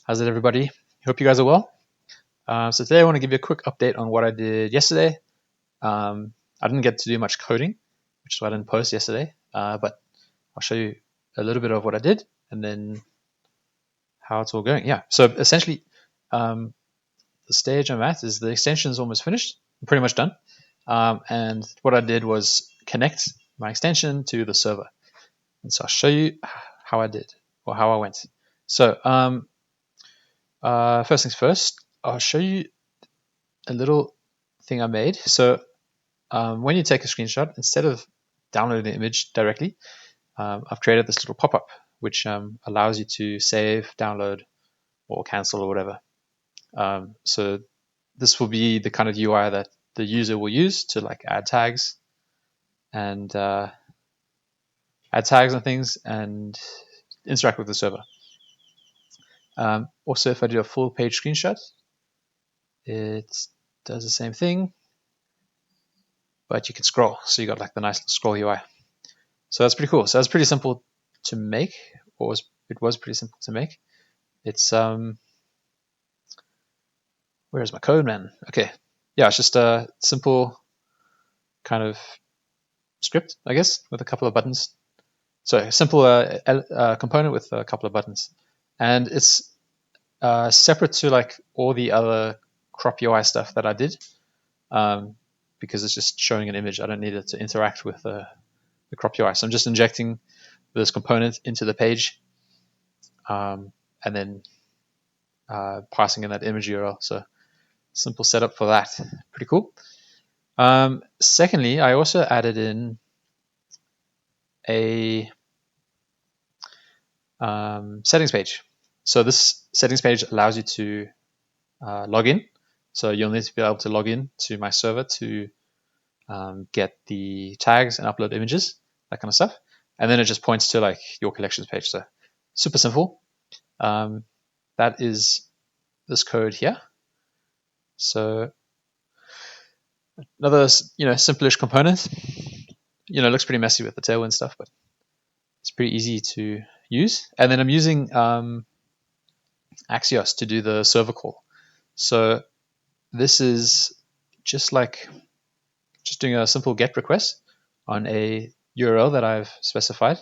How's it, everybody? Hope you guys are well. So today I want to give you a quick update on what I did yesterday. I didn't get to do much coding, which is why I didn't post yesterday. But I'll show you a little bit of what I did and then how it's all going. Yeah. So essentially, the stage I'm at is the extension is almost finished. I'm pretty much done. And what I did was connect my extension to the server. And so I'll show you how I did or how I went. So first things first, I'll show you a little thing I made. So when you take a screenshot, instead of downloading the image directly, I've created this little pop-up which allows you to save, download, or cancel or whatever. So this will be the kind of UI that the user will use to like add tags and things and interact with the server. Also, if I do a full page screenshot, it does the same thing, but you can scroll. So you got like the nice scroll UI. So that's pretty cool. So that's pretty simple to make, or it was pretty simple to make. It's where's my code, man? Okay, yeah, it's just a simple kind of script, I guess, with a couple of buttons. So a simple component with a couple of buttons, and it's separate to like all the other crop UI stuff that I did, because it's just showing an image. I don't need it to interact with the crop UI. So I'm just injecting this component into the page, and then passing in that image URL. So simple setup for that. Pretty cool. Secondly, I also added in a settings page. So this settings page allows you to log in. So you'll need to be able to log in to my server to get the tags and upload images, that kind of stuff. And then it just points to like your collections page. So super simple. That is this code here. So another, simplish component. It looks pretty messy with the tailwind stuff, but it's pretty easy to use. And then I'm using Axios to do the server call. So this is just doing a simple GET request on a URL that I've specified,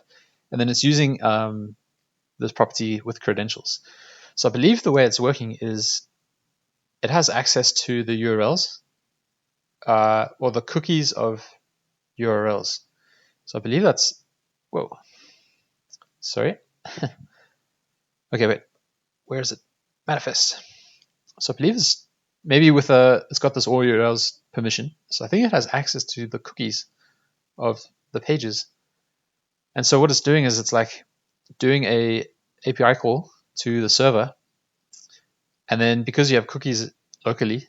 and then it's using this property with credentials. So I believe the way it's working is it has access to the URLs or the cookies of URLs. So I believe that's, whoa, sorry. Okay, wait, where is it? Manifest. So I believe it's maybe with it's got this all URLs permission. So I think it has access to the cookies of the pages. And so what it's doing is it's like doing a API call to the server. And then because you have cookies locally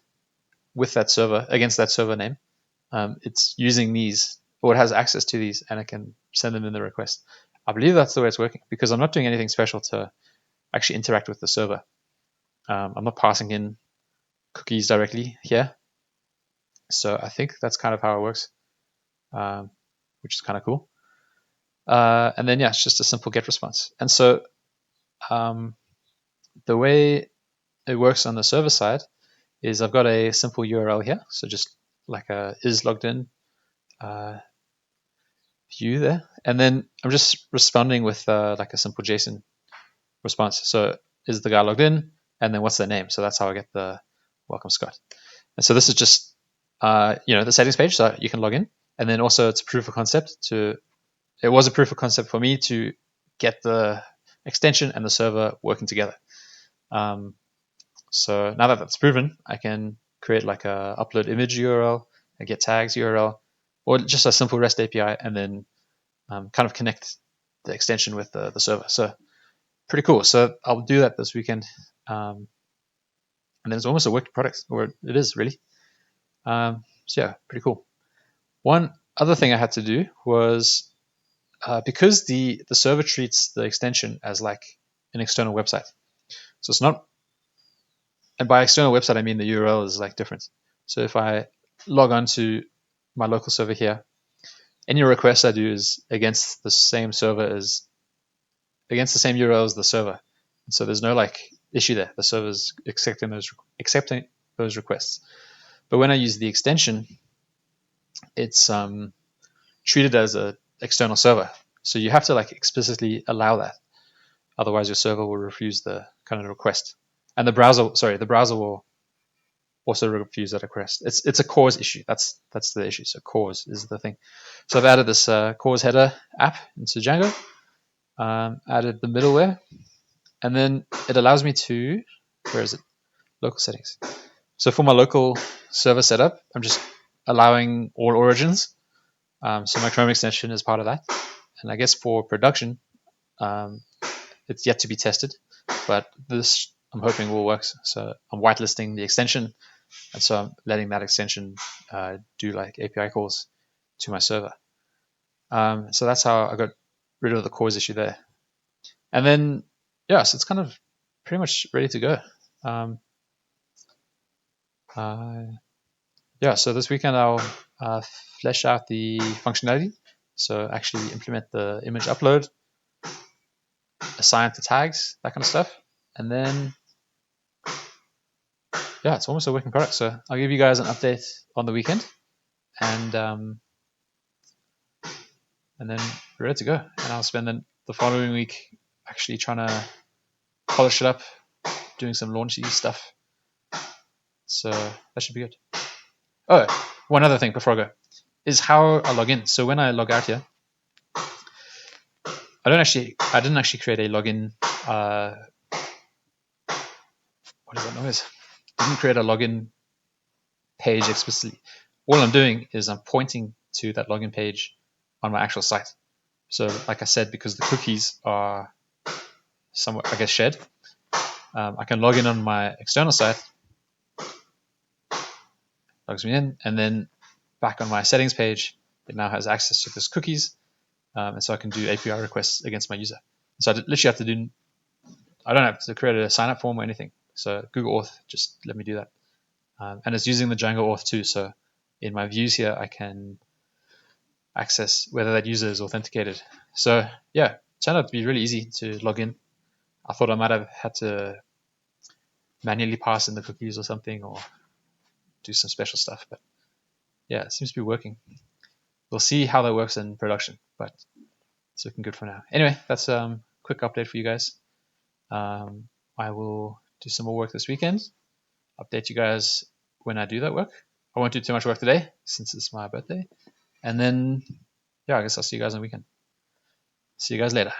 with that server, against that server name, it's using these, or it has access to these, and it can send them in the request. I believe that's the way it's working, because I'm not doing anything special to actually interact with the server. I'm not passing in cookies directly here. So I think that's kind of how it works, which is kind of cool. And then, yeah, it's just a simple GET response. And so the way it works on the server side is I've got a simple URL here. So just like a is logged in view there. And then I'm just responding with like a simple JSON response. So is the guy logged in? And then what's their name? So that's how I get the welcome Scott. And so this is just, the settings page, so you can log in. And then also it's a proof of concept it was a proof of concept for me to get the extension and the server working together. So now that that's proven, I can create like a upload image URL, a get tags URL, or just a simple REST API, and then kind of connect the extension with the server. So pretty cool. So I'll do that this weekend. And then it's almost a worked product, or it is really. So yeah, pretty cool. One other thing I had to do was because the server treats the extension as like an external website. So it's not, and by external website, I mean the URL is like different. So if I log on to my local server here, any request I do is against the same URL as the server. And so there's no like issue there. The server's accepting those requests. But when I use the extension, it's treated as an external server. So you have to like explicitly allow that. Otherwise, your server will refuse the kind of request, and the browser will also refuse that request. It's a cause issue. That's the issue. So cause is the thing. So I've added this cause header app into Django, added the middleware, and then it allows me to, where is it? Local settings. So for my local server setup, I'm just allowing all origins. So my Chrome extension is part of that. And I guess for production, it's yet to be tested, but this I'm hoping will work. So I'm whitelisting the extension, and so I'm letting that extension do like API calls to my server. So that's how I got rid of the cause issue there. And then, yeah, so it's kind of pretty much ready to go. Yeah, so this weekend I'll flesh out the functionality. So actually implement the image upload, assign it to tags, that kind of stuff. And then, yeah, it's almost a working product. So I'll give you guys an update on the weekend, and then we're ready to go. And I'll spend the following week actually trying to polish it up, doing some launchy stuff. So that should be good. Oh, one other thing before I go is how I log in. So when I log out here, I didn't actually create a login. What is that noise? I didn't create a login page explicitly. All I'm doing is I'm pointing to that login page on my actual site. So like I said, because the cookies are somewhat, I guess, shared, I can log in on my external site, logs me in, and then back on my settings page, it now has access to those cookies, and so I can do API requests against my user. So I literally have to do, I don't have to create a sign up form or anything. So Google Auth just let me do that. And it's using the Django Auth too. So in my views here, I can access whether that user is authenticated. So yeah, it turned out to be really easy to log in. I thought I might have had to manually pass in the cookies or something, or do some special stuff. But yeah, it seems to be working. We'll see how that works in production, but it's looking good for now. Anyway, that's a quick update for you guys. I will do some more work this weekend. Update you guys when I do that work. I won't do too much work today since it's my birthday. And then, yeah, I guess I'll see you guys on the weekend. See you guys later.